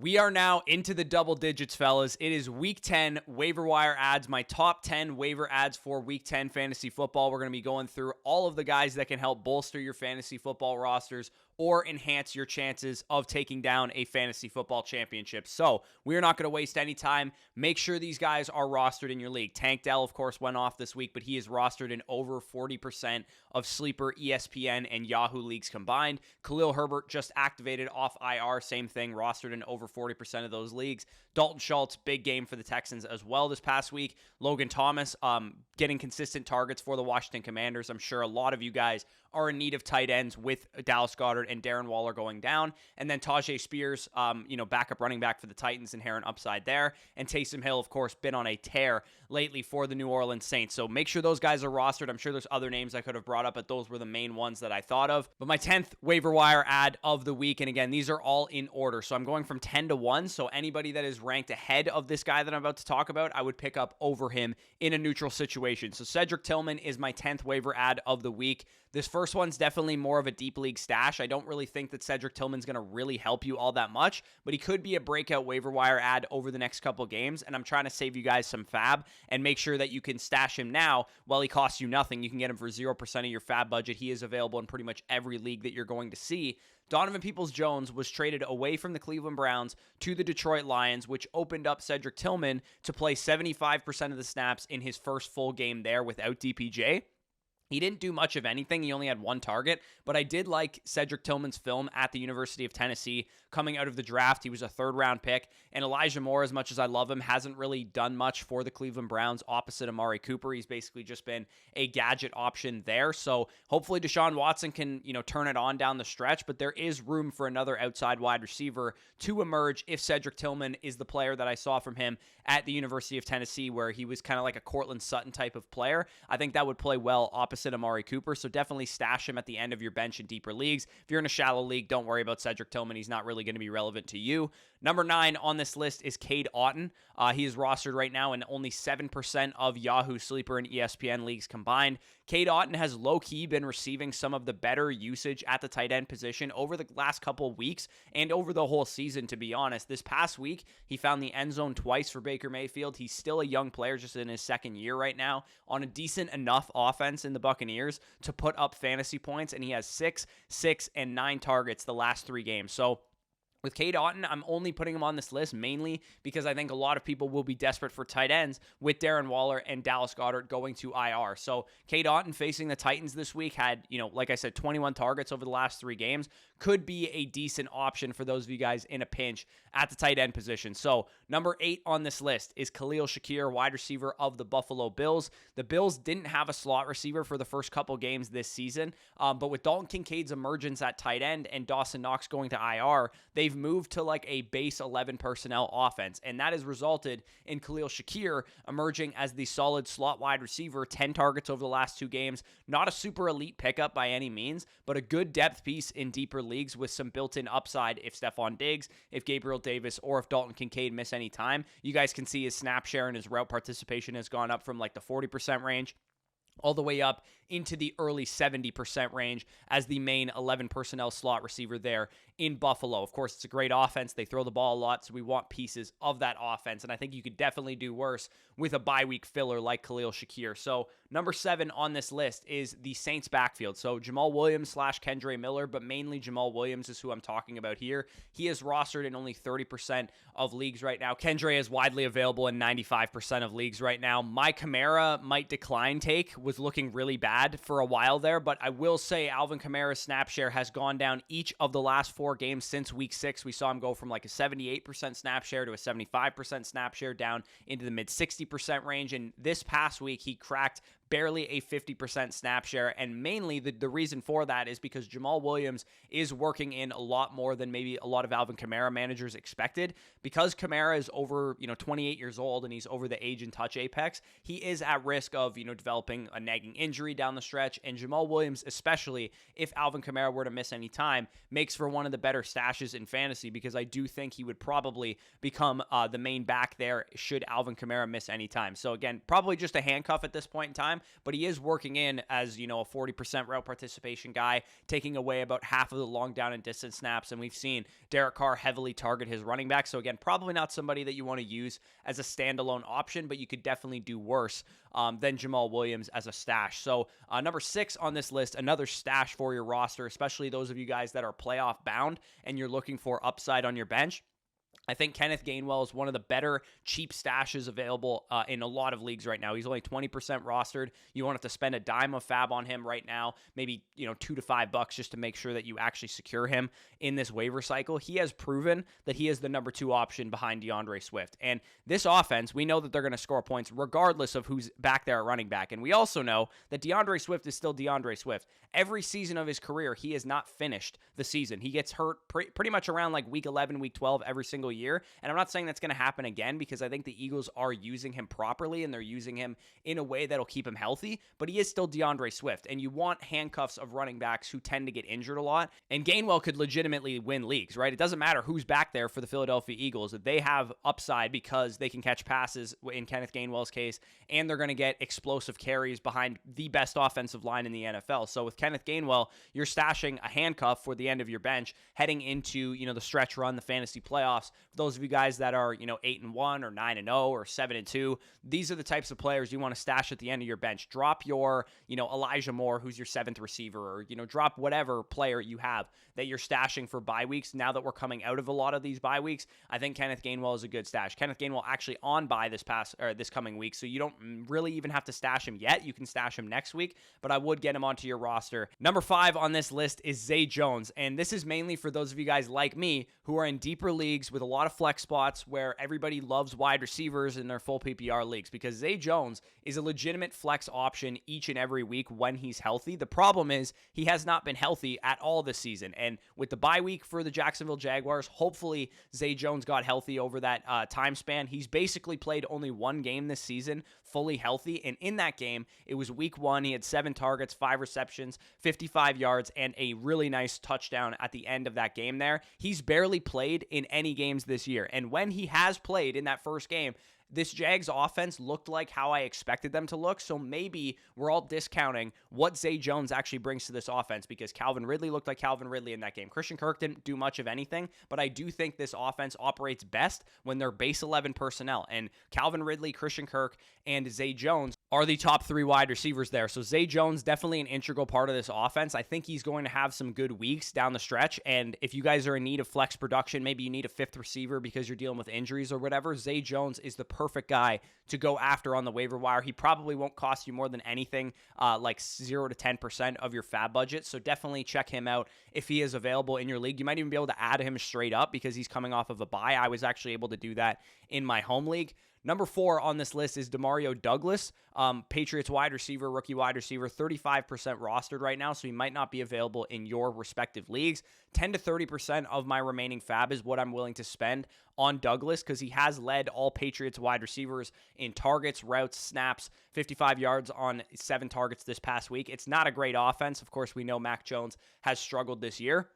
We are now into the double digits, fellas. It is week 10 waiver wire ads, my top 10 waiver ads for week 10 fantasy football. We're going to be going through all of the guys that can help bolster your fantasy football rosters or enhance your chances of taking down a fantasy football championship. So we're not going to waste any time. Make sure these guys are rostered in your league. Tank Dell, of course, went off this week, but he is rostered in over 40% of sleeper, ESPN, and Yahoo leagues combined. Khalil Herbert just activated off IR. Same thing, rostered in over 40% of those leagues. Dalton Schultz, big game for the Texans as well this past week. Logan Thomas, getting consistent targets for the Washington Commanders. I'm sure a lot of you guys are in need of tight ends with Dallas Goedert and Darren Waller going down. And then Tajay Spears, backup running back for the Titans, inherent upside there. And Taysom Hill, of course, been on a tear lately for the New Orleans Saints. So make sure those guys are rostered. I'm sure there's other names I could have brought up, but those were the main ones that I thought of. But my 10th waiver wire ad of the week, and again, these are all in order. So I'm going from 10 to 1. So anybody that is ranked ahead of this guy that I'm about to talk about, I would pick up over him in a neutral situation. So Cedric Tillman is my 10th waiver ad of the week. This first one's definitely more of a deep league stash. I don't really think that Cedric Tillman's going to really help you all that much, but he could be a breakout waiver wire ad over the next couple games, and I'm trying to save you guys some fab and make sure that you can stash him now while he costs you nothing. You can get him for 0% of your fab budget. He is available in pretty much every league that you're going to see. Donovan Peoples-Jones was traded away from the Cleveland Browns to the Detroit Lions, which opened up Cedric Tillman to play 75% of the snaps in his first full game there without DPJ. He didn't do much of anything. He only had one target, but I did like Cedric Tillman's film at the University of Tennessee coming out of the draft. He was a third-round pick, and Elijah Moore, as much as I love him, hasn't really done much for the Cleveland Browns opposite Amari Cooper. He's basically just been a gadget option there, so hopefully Deshaun Watson can, turn it on down the stretch, but there is room for another outside wide receiver to emerge if Cedric Tillman is the player that I saw from him at the University of Tennessee, where he was kind of like a Cortland Sutton type of player. I think that would play well opposite Amari Cooper, so definitely stash him at the end of your bench in deeper leagues. If you're in a shallow league, don't worry about Cedric Tillman. He's not really going to be relevant to you. Number 9 on this list is Cade Otton. He is rostered right now in only 7% of Yahoo Sleeper and ESPN leagues combined. Cade Otton has low-key been receiving some of the better usage at the tight end position over the last couple weeks and over the whole season, to be honest. This past week, he found the end zone twice for Baker Mayfield. He's still a young player, just in his second year right now, on a decent enough offense in the Buccaneers to put up fantasy points, and he has 6, 6, and 9 targets the last 3 games. So with Cade Otton, I'm only putting him on this list mainly because I think a lot of people will be desperate for tight ends with Darren Waller and Dallas Goedert going to IR. So Cade Otton facing the Titans this week had, like I said, 21 targets over the last 3 games. Could be a decent option for those of you guys in a pinch at the tight end position. So number 8 on this list is Khalil Shakir, wide receiver of the Buffalo Bills. The Bills didn't have a slot receiver for the first couple games this season, but with Dalton Kincaid's emergence at tight end and Dawson Knox going to IR, they've moved to like a base 11 personnel offense, and that has resulted in Khalil Shakir emerging as the solid slot wide receiver, 10 targets over the last 2 games. Not a super elite pickup by any means, but a good depth piece in deeper leagues with some built-in upside if Stephon Diggs, if Gabriel Davis, or if Dalton Kincaid miss any time. You guys can see his snap share and his route participation has gone up from like the 40% range all the way up into the early 70% range as the main 11 personnel slot receiver there in Buffalo. Of course, it's a great offense. They throw the ball a lot, so we want pieces of that offense, and I think you could definitely do worse with a bye week filler like Khalil Shakir. So number 7 on this list is the Saints backfield. So Jamaal Williams / Kendre Miller, but mainly Jamaal Williams is who I'm talking about here. He is rostered in only 30% of leagues right now. Kendre is widely available in 95% of leagues right now. My Kamara might decline take was looking really bad for a while there, but I will say Alvin Kamara's snap share has gone down each of the last 4 games since week 6. We saw him go from like a 78% snap share to a 75% snap share down into the mid 60% range, and this past week he cracked barely a 50% snap share, and mainly the reason for that is because Jamaal Williams is working in a lot more than maybe a lot of Alvin Kamara managers expected. Because Kamara is over 28 years old and he's over the age and touch apex, he is at risk of developing a nagging injury down the stretch, and Jamaal Williams, especially if Alvin Kamara were to miss any time, makes for one of the better stashes in fantasy, because I do think he would probably become the main back there should Alvin Kamara miss any time. So again, probably just a handcuff at this point in time, program, but he is working in as, a 40% route participation guy, taking away about half of the long down and distance snaps, and we've seen Derek Carr heavily target his running back. So again, probably not somebody that you want to use as a standalone option, but you could definitely do worse than Jamaal Williams as a stash. So number 6 on this list, another stash for your roster, especially those of you guys that are playoff bound and you're looking for upside on your bench. I think Kenneth Gainwell is one of the better cheap stashes available in a lot of leagues right now. He's only 20% rostered. You won't have to spend a dime of fab on him right now, maybe $2 to $5 just to make sure that you actually secure him in this waiver cycle. He has proven that he is the number 2 option behind DeAndre Swift. And this offense, we know that they're going to score points regardless of who's back there at running back. And we also know that DeAndre Swift is still DeAndre Swift. Every season of his career, he has not finished the season. He gets hurt pretty much around like week 11, week 12 every single year. And I'm not saying that's going to happen again because I think the Eagles are using him properly and they're using him in a way that'll keep him healthy, but he is still DeAndre Swift. And you want handcuffs of running backs who tend to get injured a lot. And Gainwell could legitimately win leagues, right? It doesn't matter who's back there for the Philadelphia Eagles. They have upside because they can catch passes in Kenneth Gainwell's case, and they're going to get explosive carries behind the best offensive line in the NFL. So with Kenneth Gainwell, you're stashing a handcuff for the end of your bench heading into, the stretch run, the fantasy playoffs. For those of you guys that are, 8-1 or 9-0 or 7-2, these are the types of players you want to stash at the end of your bench. Drop your, Elijah Moore, who's your 7th receiver, or, drop whatever player you have that you're stashing for bye weeks. Now that we're coming out of a lot of these bye weeks, I think Kenneth Gainwell is a good stash. Kenneth Gainwell actually on bye this coming week, so you don't really even have to stash him yet. You can stash him next week, but I would get him onto your roster. Number 5 on this list is Zay Jones, and this is mainly for those of you guys like me who are in deeper leagues with a lot of flex spots where everybody loves wide receivers in their full PPR leagues, because Zay Jones is a legitimate flex option each and every week when he's healthy. The problem is he has not been healthy at all this season, and with the bye week for the Jacksonville Jaguars, hopefully Zay Jones got healthy over that time span. He's basically played only one game this season fully healthy, and in that game, it was week 1. He had 7 targets, 5 receptions, 55 yards, and a really nice touchdown at the end of that game there. He's barely played in any games this year, and when he has played in that first game, this Jags offense looked like how I expected them to look, so maybe we're all discounting what Zay Jones actually brings to this offense, because Calvin Ridley looked like Calvin Ridley in that game. Christian Kirk didn't do much of anything, but I do think this offense operates best when they're base 11 personnel, and Calvin Ridley, Christian Kirk, and Zay Jones are the top 3 wide receivers there. So Zay Jones, definitely an integral part of this offense. I think he's going to have some good weeks down the stretch, and if you guys are in need of flex production, maybe you need a 5th receiver because you're dealing with injuries or whatever, Zay Jones is the perfect guy to go after on the waiver wire. He probably won't cost you more than anything like 0 to 10% of your fab budget, so definitely check him out if he is available in your league. You might even be able to add him straight up because he's coming off of a bye. I was actually able to do that in my home league. Number 4 on this list is Demario Douglas, Patriots wide receiver, rookie wide receiver, 35% rostered right now, so he might not be available in your respective leagues. 10 to 30% of my remaining fab is what I'm willing to spend on Douglas because he has led all Patriots wide receivers in targets, routes, snaps, 55 yards on 7 targets this past week. It's not a great offense. Of course, we know Mac Jones has struggled this year,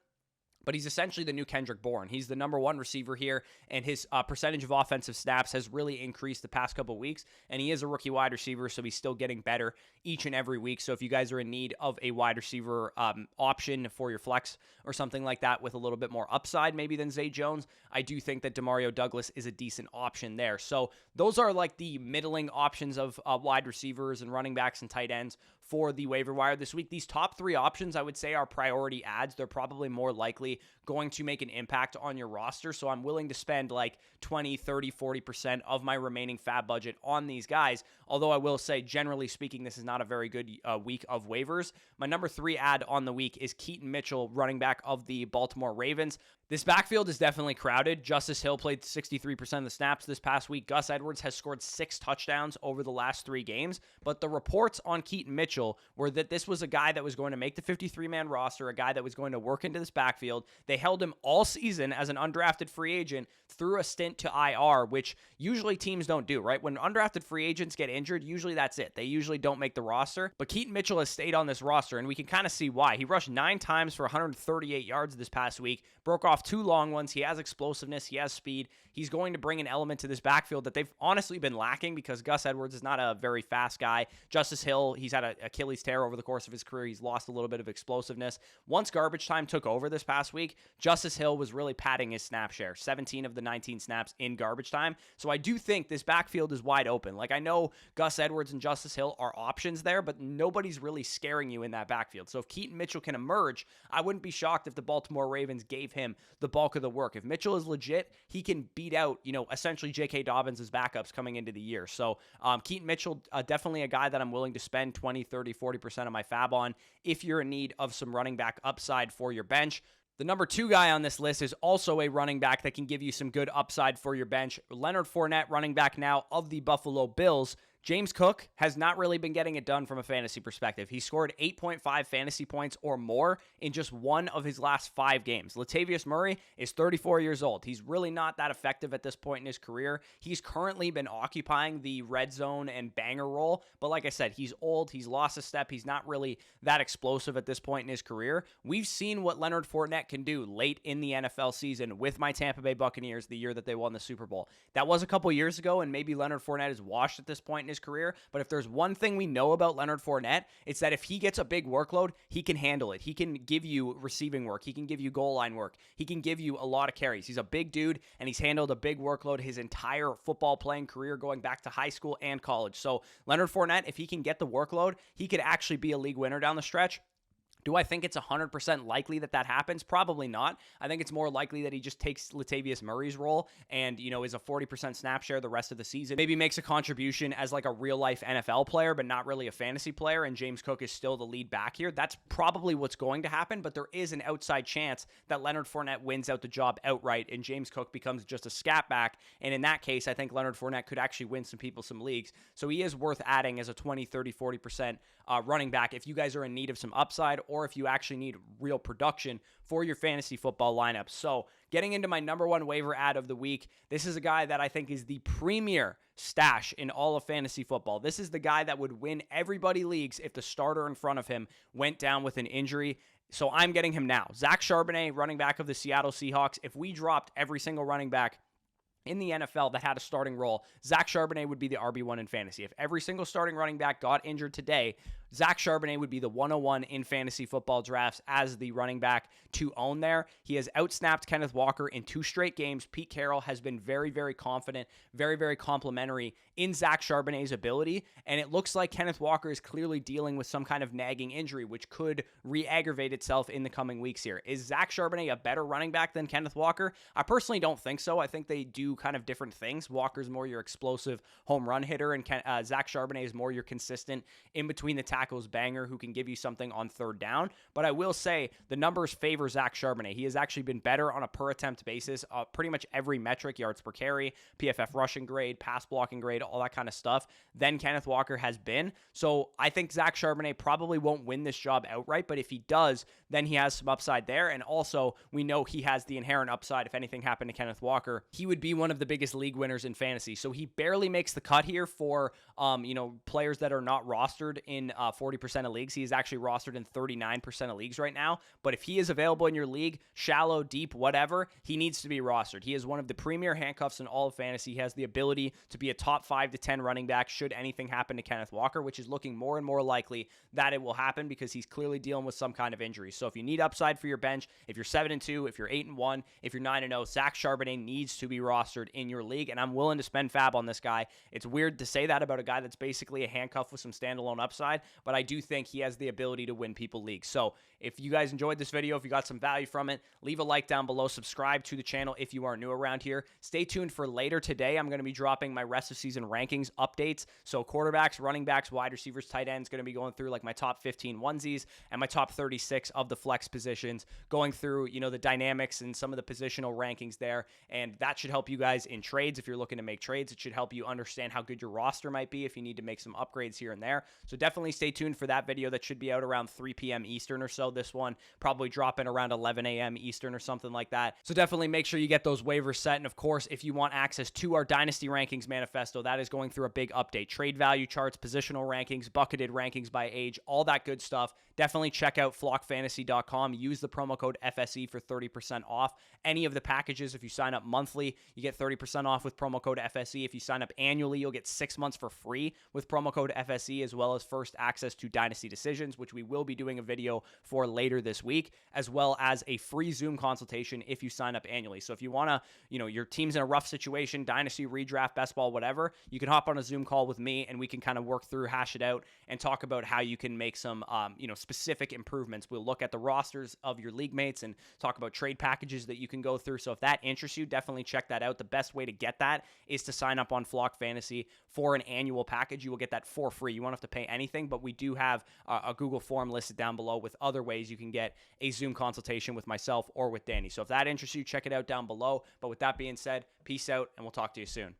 but he's essentially the new Kendrick Bourne. He's the number 1 receiver here, and his percentage of offensive snaps has really increased the past couple weeks, and he is a rookie wide receiver, so he's still getting better each and every week. So if you guys are in need of a wide receiver option for your flex or something like that with a little bit more upside maybe than Zay Jones, I do think that Demario Douglas is a decent option there. So those are like the middling options of wide receivers and running backs and tight ends for the waiver wire this week. These top 3 options, I would say, are priority adds. They're probably more likely going to make an impact on your roster, so I'm willing to spend like 20, 30, 40% of my remaining fab budget on these guys, although I will say, generally speaking, this is not a very good week of waivers. My number 3 ad on the week is Keaton Mitchell, running back of the Baltimore Ravens. This backfield is definitely crowded. Justice Hill played 63% of the snaps this past week. Gus Edwards has scored 6 touchdowns over the last 3 games, but the reports on Keaton Mitchell were that this was a guy that was going to make the 53-man roster, a guy that was going to work into this backfield. They held him all season as an undrafted free agent through a stint to IR, which usually teams don't do, right? When undrafted free agents get injured, usually that's it. They usually don't make the roster, but Keaton Mitchell has stayed on this roster, and we can kind of see why. He rushed 9 times for 138 yards this past week, broke off off 2 long ones. He has explosiveness. He has speed. He's going to bring an element to this backfield that they've honestly been lacking because Gus Edwards is not a very fast guy. Justice Hill, he's had an Achilles tear over the course of his career. He's lost a little bit of explosiveness. Once garbage time took over this past week, Justice Hill was really padding his snap share, 17 of the 19 snaps in garbage time. So I do think this backfield is wide open. Like, I know Gus Edwards and Justice Hill are options there, but nobody's really scaring you in that backfield. So if Keaton Mitchell can emerge, I wouldn't be shocked if the Baltimore Ravens gave him the bulk of the work. If Mitchell is legit, he can beat out, essentially J.K. Dobbins' backups coming into the year. So Keaton Mitchell, definitely a guy that I'm willing to spend 20, 30, 40% of my fab on if you're in need of some running back upside for your bench. The number 2 guy on this list is also a running back that can give you some good upside for your bench. Leonard Fournette, running back now of the Buffalo Bills. James Cook has not really been getting it done from a fantasy perspective. He scored 8.5 fantasy points or more in just one of his last 5 games. Latavius Murray is 34 years old. He's really not that effective at this point in his career. He's currently been occupying the red zone and banger role, but like I said, he's old. He's lost a step. He's not really that explosive at this point in his career. We've seen what Leonard Fournette can do late in the NFL season with my Tampa Bay Buccaneers the year that they won the Super Bowl. That was a couple years ago, and maybe Leonard Fournette is washed at this point in his career, but if there's one thing we know about Leonard Fournette, it's that if he gets a big workload, he can handle it. He can give you receiving work. He can give you goal line work. He can give you a lot of carries. He's a big dude, and he's handled a big workload his entire football playing career going back to high school and college. So Leonard Fournette, if he can get the workload, he could actually be a league winner down the stretch. Do I think it's 100% likely that that happens? Probably not. I think it's more likely that he just takes Latavius Murray's role and, is a 40% snap share the rest of the season. Maybe makes a contribution as like a real-life NFL player, but not really a fantasy player, and James Cook is still the lead back here. That's probably what's going to happen, but there is an outside chance that Leonard Fournette wins out the job outright and James Cook becomes just a scat back, and in that case, I think Leonard Fournette could actually win some people some leagues. So he is worth adding as a 20, 30, 40% running back if you guys are in need of some upside or if you actually need real production for your fantasy football lineup. So getting into my number 1 waiver ad of the week, this is a guy that I think is the premier stash in all of fantasy football. This is the guy that would win everybody leagues if the starter in front of him went down with an injury. So I'm getting him now. Zach Charbonnet, running back of the Seattle Seahawks. If we dropped every single running back in the NFL that had a starting role, Zach Charbonnet would be the RB1 in fantasy. If every single starting running back got injured today, Zach Charbonnet would be the 101 in fantasy football drafts as the running back to own there. He has outsnapped Kenneth Walker in 2 straight games. Pete Carroll has been very, very confident, very, very complimentary in Zach Charbonnet's ability, and it looks like Kenneth Walker is clearly dealing with some kind of nagging injury, which could re-aggravate itself in the coming weeks here. Is Zach Charbonnet a better running back than Kenneth Walker? I personally don't think so. I think they do kind of different things. Walker's more your explosive home run hitter, and Zach Charbonnet is more your consistent in between the tackles banger who can give you something on third down. But I will say the numbers favor Zach Charbonnet. He has actually been better on a per attempt basis, pretty much every metric, yards per carry, PFF rushing grade, pass blocking grade, all that kind of stuff, than Kenneth Walker has been. So I think Zach Charbonnet probably won't win this job outright, but if he does, then he has some upside there. And also, we know he has the inherent upside. If anything happened to Kenneth Walker, he would be one of the biggest league winners in fantasy. So he barely makes the cut here for, players that are not rostered in 40% of leagues. He is actually rostered in 39% of leagues right now. But if he is available in your league, shallow, deep, whatever, he needs to be rostered. He is one of the premier handcuffs in all of fantasy. He has the ability to be a top 5 to 10 running back should anything happen to Kenneth Walker, which is looking more and more likely that it will happen because he's clearly dealing with some kind of injury. So if you need upside for your bench, if you're 7-2, if you're 8-1, if you're 9-0, Zach Charbonnet needs to be rostered in your league, and I'm willing to spend fab on this guy. It's weird to say that about a guy that's basically a handcuff with some standalone upside, but I do think he has the ability to win people leagues. So if you guys enjoyed this video, if you got some value from it, leave a like down below, subscribe to the channel if you are new around here. Stay tuned for later today. I'm going to be dropping my rest of season rankings updates. So quarterbacks, running backs, wide receivers, tight ends, going to be going through like my top 15 onesies and my top 36 of the flex positions, going through, the dynamics and some of the positional rankings there. And that should help you guys in trades. If you're looking to make trades, it should help you understand how good your roster might be if you need to make some upgrades here and there. So definitely stay tuned for that video. That should be out around 3 p.m. Eastern or so. This one probably dropping around 11 a.m. Eastern or something like that. So definitely make sure you get those waivers set. And of course, if you want access to our Dynasty Rankings Manifesto, that is going through a big update. Trade value charts, positional rankings, bucketed rankings by age, all that good stuff. definitely check out flockfantasy.com. Use the promo code FSE for 30% off any of the packages. If you sign up monthly, you get 30% off with promo code FSE. If you sign up annually, you'll get 6 months for free with promo code FSE, as well as first access to Dynasty Decisions, which we will be doing a video for later this week, as well as a free Zoom consultation if you sign up annually. So if you want to, your team's in a rough situation, Dynasty, redraft, best ball, whatever, you can hop on a Zoom call with me and we can kind of work through, hash it out, and talk about how you can make some, specific improvements. We'll look at the rosters of your league mates and talk about trade packages that you can go through. So if that interests you, definitely check that out. The best way to get that is to sign up on Flock Fantasy for an annual package. You will get that for free. You won't have to pay anything, but we do have a Google form listed down below with other ways you can get a Zoom consultation with myself or with Danny. So if that interests you, check it out down below. But with that being said, peace out, and we'll talk to you soon.